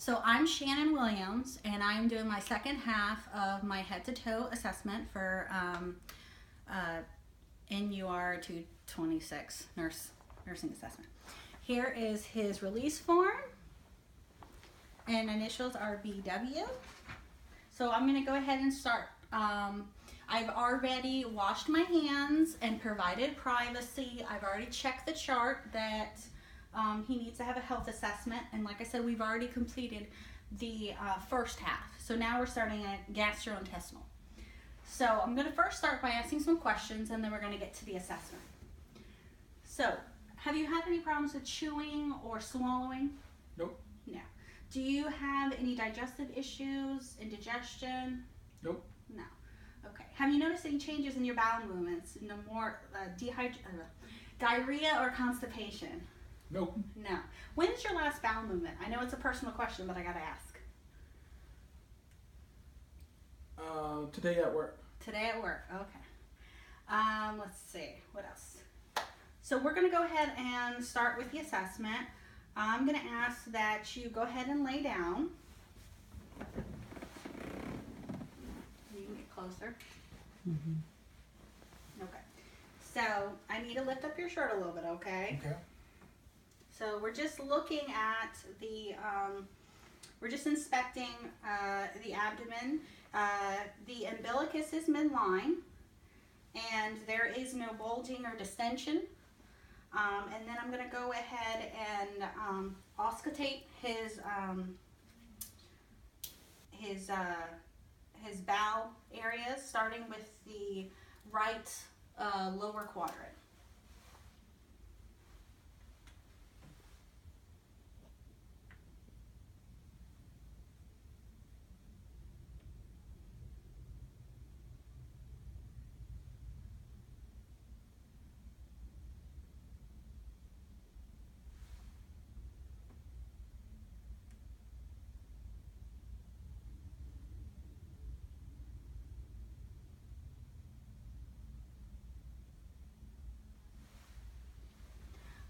So I'm Shannon Williams, and I'm doing my second half of my head-to-toe assessment for NUR 226 nursing assessment. Here is his release form, and initials are BW. So I'm going to go ahead and start. I've already washed my hands and provided privacy. I've already checked the chart that he needs to have a health assessment, and like I said, we've already completed the first half. So now we're starting at gastrointestinal. So I'm going to first start by asking some questions, and then we're going to get to the assessment. So, have you had any problems with chewing or swallowing? Nope. No. Do you have any digestive issues, indigestion? Nope. No. Okay. Have you noticed any changes in your bowel movements? No more diarrhea or constipation? Nope. No. When's your last bowel movement? I know it's a personal question, but I gotta ask. Today at work. Today at work. Okay. Let's see. What else? So we're gonna go ahead and start with the assessment. I'm gonna ask that you go ahead and lay down. You can get closer. Okay. So I need to lift up your shirt a little bit, okay? Okay. So we're just looking at the, we're just inspecting the abdomen. The umbilicus is midline, and there is no bulging or distension. And then I'm going to go ahead and auscultate his bowel areas, starting with the right lower quadrant.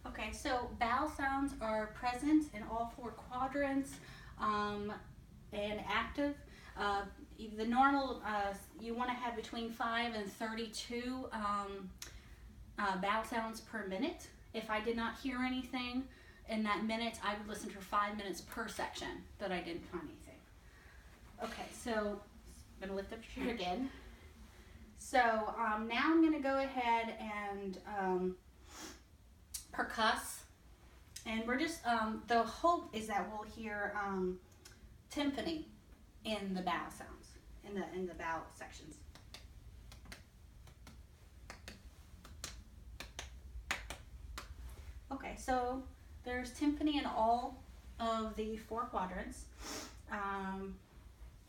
Okay, so bowel sounds are present in all four quadrants and active. The normal, you want to have between 5 and 32 bowel sounds per minute. If I did not hear anything in that minute, I would listen for 5 minutes per section that I didn't find anything. Okay, so I'm going to lift up your shirt again. So now I'm going to go ahead and percuss, and we're just the hope is that we'll hear timpani in the bowel sounds, in the bowel sections. Okay, so there's timpani in all of the four quadrants, and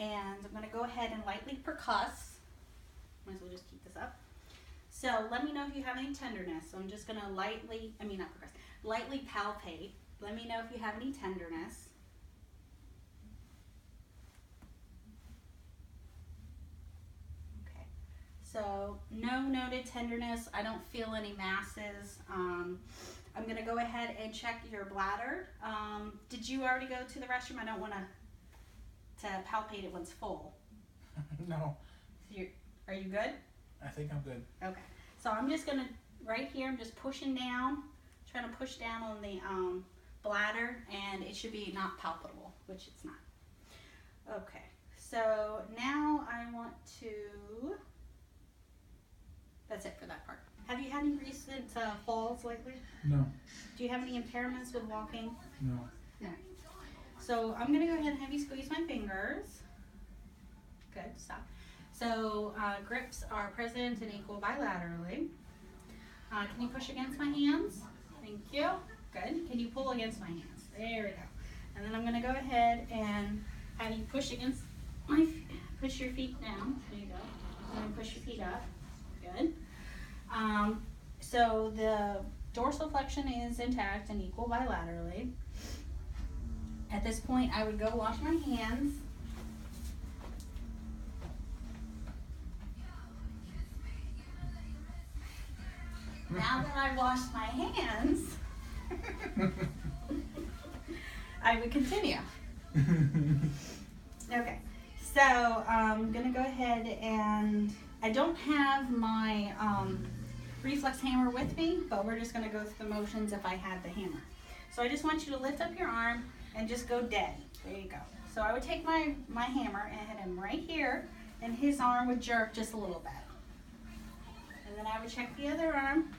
I'm going to go ahead and lightly percuss. Might as well just keep this up. So let me know if you have any tenderness. So I'm just going to lightly palpate. Let me know if you have any tenderness. Okay. So no noted tenderness. I don't feel any masses. I'm going to go ahead and check your bladder. Did you already go to the restroom? I don't want to palpate it when it's full. No. Are you good? I think I'm good. Okay. So I'm just going to, right here, I'm just pushing down, trying to push down on the bladder, and it should be not palpable, which it's not. Okay. So now I want to, that's it for that part. Have you had any recent falls lately? No. Do you have any impairments with walking? No. No. So I'm going to go ahead and have you squeeze my fingers. Good, stop. So grips are present and equal bilaterally. Can you push against my hands? Thank you. Good. Can you pull against my hands? There we go. And then I'm going to go ahead and have you push against my push your feet down. There you go. And then push your feet up. Good. So the dorsal flexion is intact and equal bilaterally. At this point, I would go wash my hands. Now that I've washed my hands, I would continue. Okay, so I'm gonna go ahead and I don't have my reflex hammer with me, but we're just gonna go through the motions if I had the hammer. So I just want you to lift up your arm and just go dead. There you go. So I would take my hammer and hit him right here, and his arm would jerk just a little bit. And then I would check the other arm,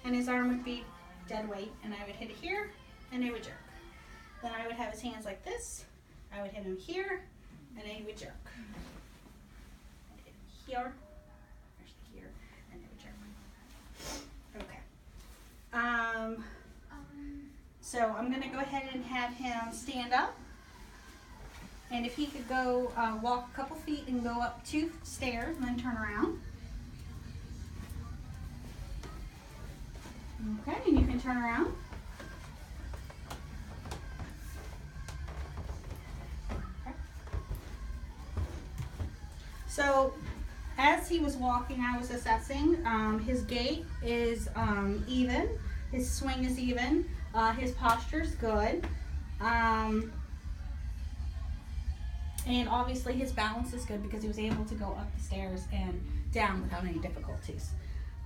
and his arm would be dead weight, and I would hit it here, and it would jerk. Then I would have his hands like this. I would hit him here, and then he would jerk. I'd hit here, actually here, and it would jerk. Okay. So I'm gonna go ahead and have him stand up. And if he could go walk a couple feet and go up 2 stairs and then turn around. Okay, and you can turn around. Okay. So as he was walking, I was assessing. His gait is even. His swing is even. His posture's good. And obviously his balance is good because he was able to go up the stairs and down without any difficulties.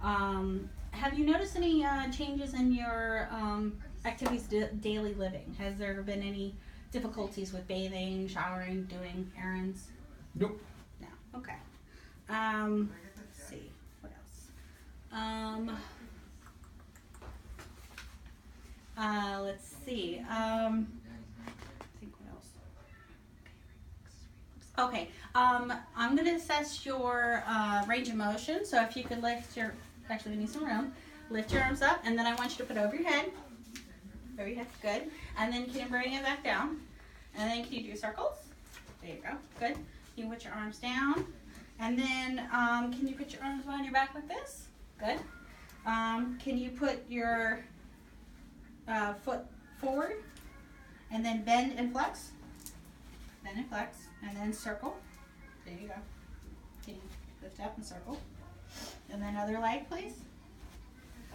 Have you noticed any changes in your activities daily living? Has there been any difficulties with bathing, showering, doing errands? Nope. No. Okay. Let's see. What else? Let's see. Think what else? Okay. I'm gonna assess your range of motion. So if you could lift your, actually we need some room. Lift your arms up, and then I want you to put over your head. Over your head, good. And then can you bring it back down? And then can you do circles? There you go. Good. You can put your arms down, and then can you put your arms behind your back like this? Good. Can you put your foot forward, and then bend and flex? Bend and flex, and then circle. There you go. Can you lift up and circle? And then other leg, please.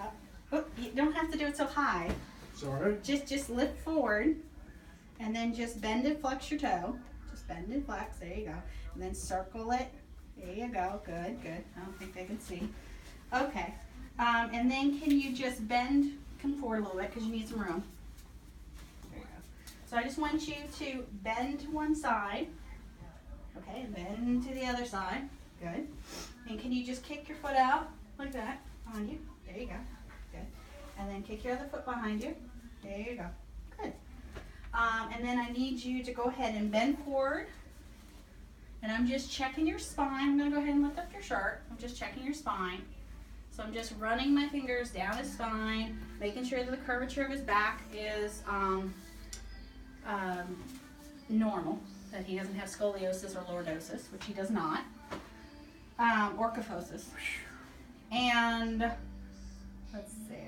Up. Oh, you don't have to do it so high. Sorry. Just lift forward, and then just bend and flex your toe. Just bend and flex. There you go. And then circle it. There you go. Good, good. I don't think they can see. Okay. And then can you just bend, come forward a little bit because you need some room. There you go. So I just want you to bend to one side. Okay, and bend to the other side. Good. And can you just kick your foot out like that behind you? There you go. Good. And then kick your other foot behind you. There you go. Good. And then I need you to go ahead and bend forward. And I'm just checking your spine. I'm going to go ahead and lift up your shirt. I'm just checking your spine. So I'm just running my fingers down his spine, making sure that the curvature of his back is normal, that he doesn't have scoliosis or lordosis, which he does not, or kyphosis. And let's see.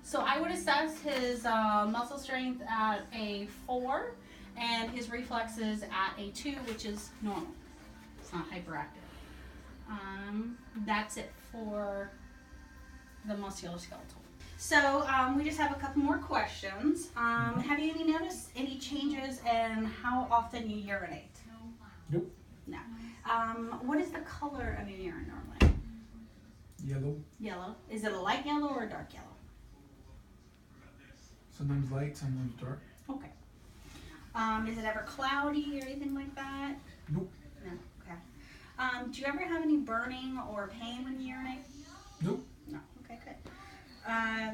So I would assess his muscle strength at a 4 and his reflexes at a 2, which is normal. It's not hyperactive. That's it for the musculoskeletal. So we just have a couple more questions. Have you noticed any changes in how often you urinate? Nope. No. What is the color of your urine normally? Yellow. Yellow. Is it a light yellow or a dark yellow? Sometimes light, sometimes dark. Okay. Is it ever cloudy or anything like that? Nope. No. Okay. Do you ever have any burning or pain when you urinate? Nope. No. Okay, good. Okay.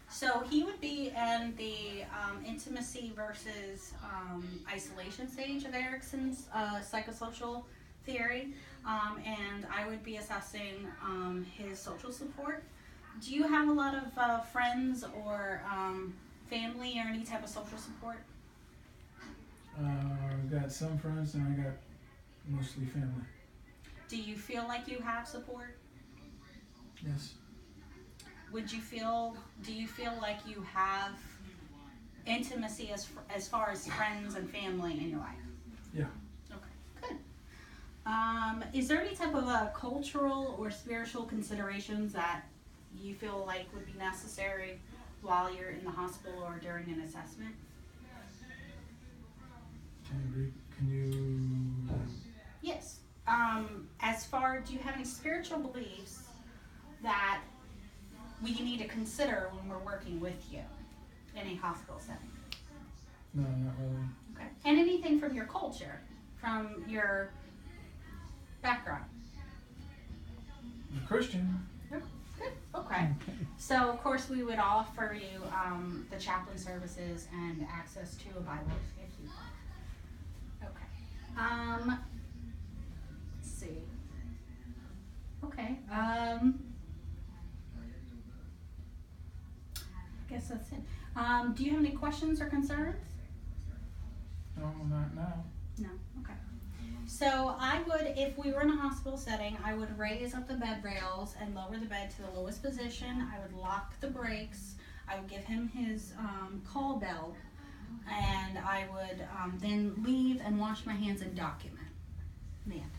So he would be in the intimacy versus isolation stage of Erickson's psychosocial theory, and I would be assessing his social support. Do you have a lot of friends or family or any type of social support? I got some friends and I got mostly family. Do you feel like you have support? Yes. Do you feel like you have intimacy as far as friends and family in your life? Yeah. Okay, good. Is there any type of cultural or spiritual considerations that you feel like would be necessary while you're in the hospital or during an assessment? Can you? Yes. Do you have any spiritual beliefs that we need to consider when we're working with you in a hospital setting? No, not really. Okay. And anything from your culture, from your background? I'm a Christian. Yep. Good. Okay. So, of course, we would offer you the chaplain services and access to a Bible if you want. Okay. Let's see. Okay. I guess that's it. Do you have any questions or concerns? No, not now. No. Okay. So I would, if we were in a hospital setting, I would raise up the bed rails and lower the bed to the lowest position. I would lock the brakes. I would give him his call bell, and I would then leave and wash my hands and document. The end.